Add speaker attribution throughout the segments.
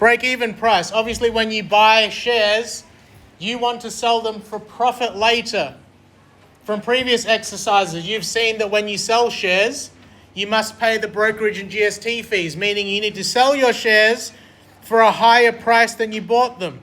Speaker 1: Break-even price. Obviously, when you buy shares, you want to sell them for profit later. From previous exercises, you've seen that when you sell shares, you must pay the brokerage and GST fees, meaning you need to sell your shares for a higher price than you bought them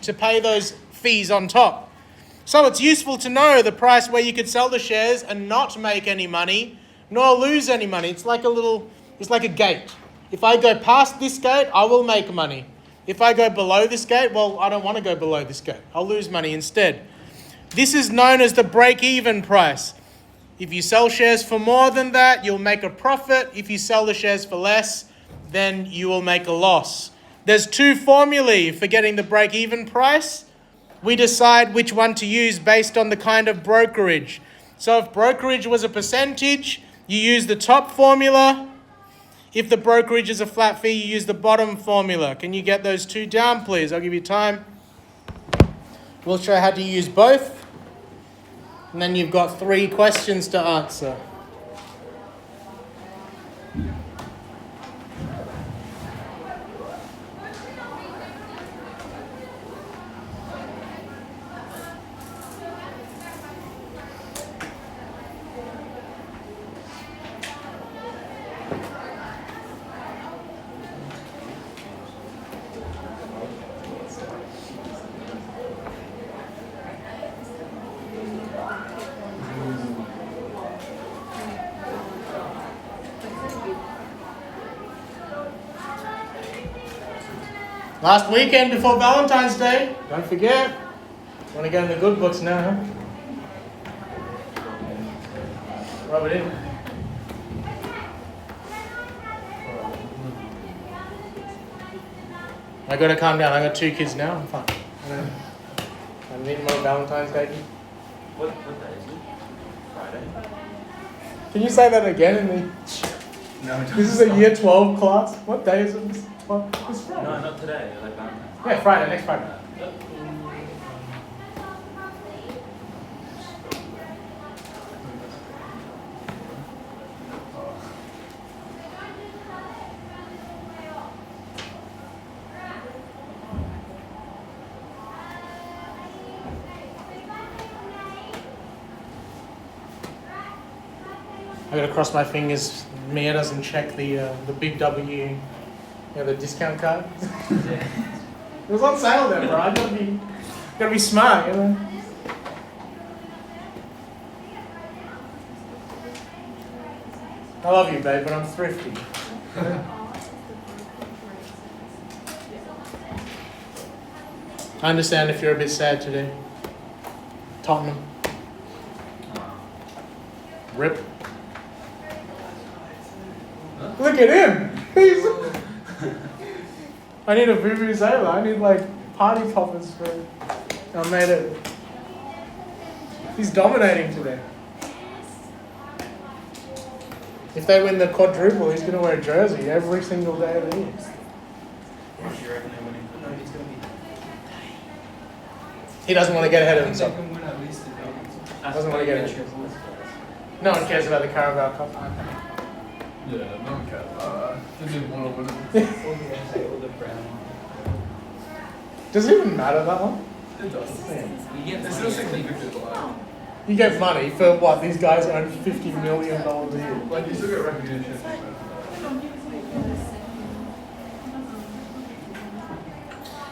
Speaker 1: to pay those fees on top. So it's useful to know the price where you could sell the shares and not make any money, nor lose any money. It's like a gate. If I go past this gate, I will make money. If I go below this gate, well, I don't want to go below this gate. I'll lose money instead. This is known as the break-even price. If you sell shares for more than that, you'll make a profit. If you sell the shares for less, then you will make a loss. There's two formulae for getting the break-even price. We decide which one to use based on the kind of brokerage. So if brokerage was a percentage, you use the top formula. If the brokerage is a flat fee, you use the bottom formula. Can you get those two down, please? I'll give you time. We'll show how to use both. And then you've got 3 questions to answer. Last weekend before Valentine's Day. Don't forget. Want to get in the good books now, huh? Rub it in. I got to calm down. I got 2 kids now. I'm fine. I'm needing my Valentine's Day.
Speaker 2: What day is it? Friday?
Speaker 1: Can you say that again?
Speaker 2: No,
Speaker 1: This is a year 12 class. What day is it? It's Friday.
Speaker 2: No, not today. Like Valentine's.
Speaker 1: Yeah, Friday. Next Friday. I gotta cross my fingers. Mia doesn't check the big W, the discount card. It was on sale there, bro. I gotta be smart, I love you, babe, but I'm thrifty. I understand if you're a bit sad today. Tottenham. Rip. Look at him! I need a vuvuzela. I need party poppers for it. I made it. He's dominating today. If they win the quadruple, he's going to wear a jersey every single day of the year.
Speaker 2: What do you reckon they're winning? No, he's going to be.
Speaker 1: He doesn't want to get ahead of himself.
Speaker 2: They can win at least
Speaker 1: Doesn't want to get ahead. No one cares about the Carabao Cup.
Speaker 3: Yeah, no one cares. Didn't want to win it.
Speaker 1: Does it even matter, that one?
Speaker 3: It does.
Speaker 2: You get
Speaker 3: It's still significant. Like,
Speaker 1: You get money for what? These guys earn $50 million a year.
Speaker 3: like you still get recognition.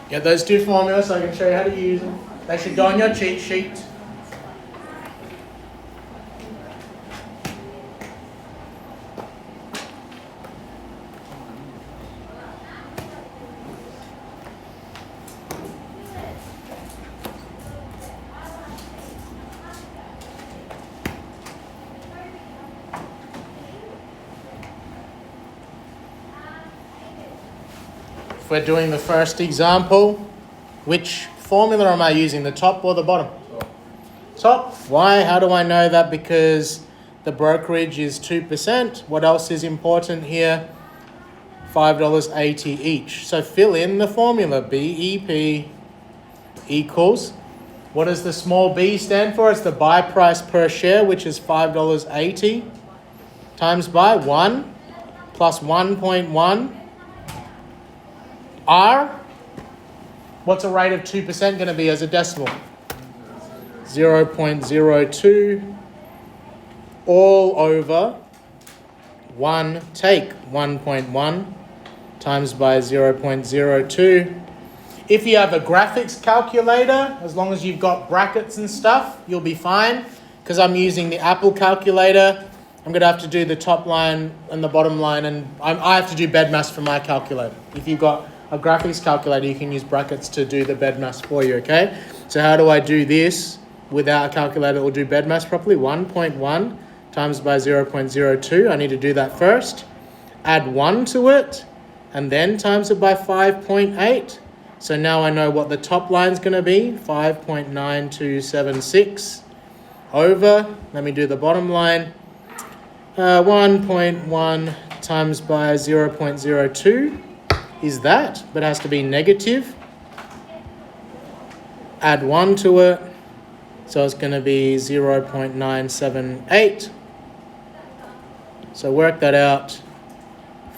Speaker 1: Get those 2 formulas so I can show you how to use them. They should go on your cheat sheet. If we're doing the first example, which formula am I using, the top or the bottom? Top. Why? How do I know that? Because the brokerage is 2%. What else is important here? $5.80 each. So fill in the formula. BEP equals, what does the small b stand for? It's the buy price per share, which is $5.80 times by 1 plus 1.1 R, what's a rate of 2% going to be as a decimal? 0.02 all over 1 take 1.1 times by 0.02. If you have a graphics calculator, as long as you've got brackets and stuff, you'll be fine. Because I'm using the Apple calculator, I'm going to have to do the top line and the bottom line, and I have to do BEDMAS for my calculator. If you've got a graphics calculator, you can use brackets to do the BEDMAS for you, okay? So how do I do this without a calculator that will do BEDMAS properly? 1.1 times by 0.02. I need to do that first. Add 1 to it, and then times it by 5.8. So now I know what the top line is going to be, 5.9276 over, let me do the bottom line, 1.1 times by 0.02 is that, but it has to be negative. Add 1 to it, so it's going to be 0.978. So work that out,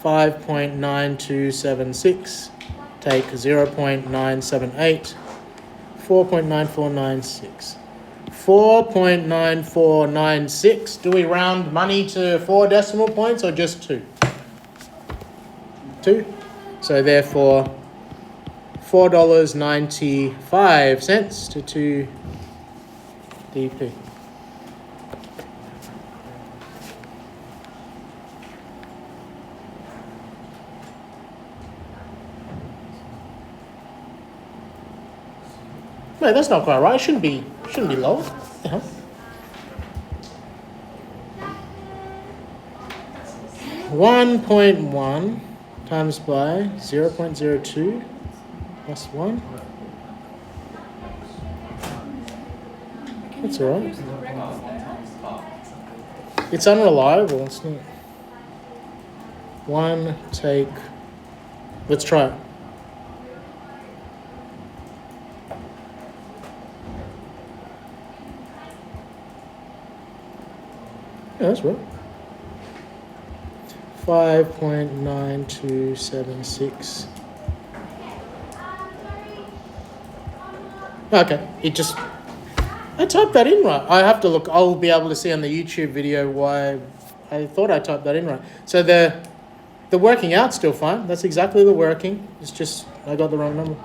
Speaker 1: 5.9276. Take 0.978, 4.9496. 4.9496. Do we round money to 4 decimal points or just 2? 2. So therefore, $4.95 to 2 DP. No, that's not quite right. It shouldn't be lower. Yeah. $1.1 times by 0.02 plus 1. That's all right. It's unreliable. It's not. 1 take. Let's try it. Yeah, that's right. 5.9276. Okay, I typed that in right. I have to look. I'll be able to see on the YouTube video why I thought I typed that in right. So the working out's still fine. That's exactly the working. It's just I got the wrong number.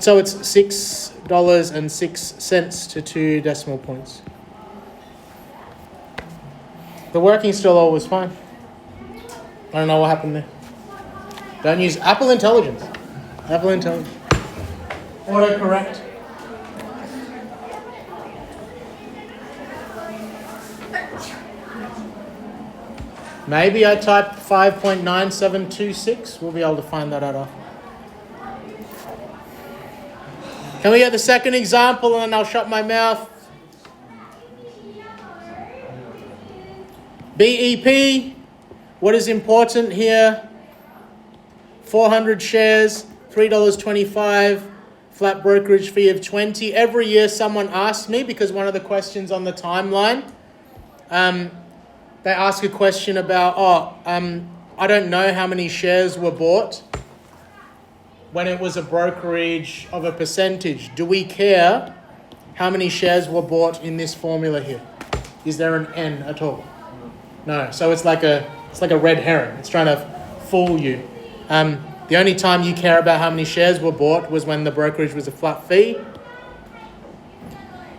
Speaker 1: So it's $6.06 to 2 decimal points. The working's still always fine. I don't know what happened there. Don't use Apple Intelligence. Apple Intelligence. Autocorrect. Maybe I typed 5.9726. We'll be able to find that out after. Can we get the second example and then I'll shut my mouth? BEP, what is important here? 400 shares, $3.25, flat brokerage fee of 20. Every year someone asks me, because one of the questions on the timeline, they ask a question about, I don't know how many shares were bought when it was a brokerage of a percentage. Do we care how many shares were bought in this formula here? Is there an N at all? No, so it's like a red herring. It's trying to fool you. The only time you care about how many shares were bought was when the brokerage was a flat fee.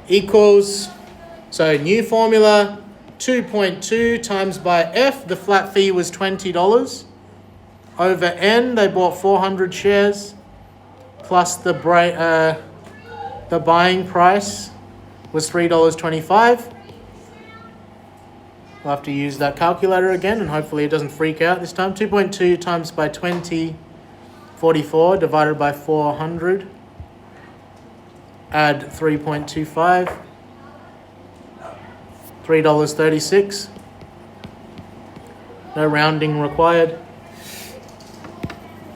Speaker 1: Equals, so new formula, 2.2 times by F, the flat fee was $20. Over N, they bought 400 shares, plus the buying price was $3.25. We'll have to use that calculator again, and hopefully it doesn't freak out this time. 2.2 times by 20, 44, divided by 400. Add 3.25. $3.36. No rounding required.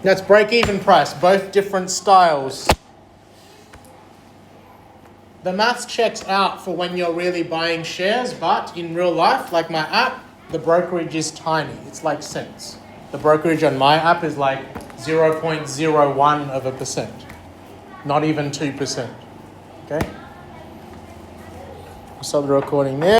Speaker 1: That's break-even price, both different styles. The maths checks out for when you're really buying shares, but in real life, like my app, the brokerage is tiny. It's like cents. The brokerage on my app is like 0.01%. Not even 2%. Okay? I'll stop the recording there.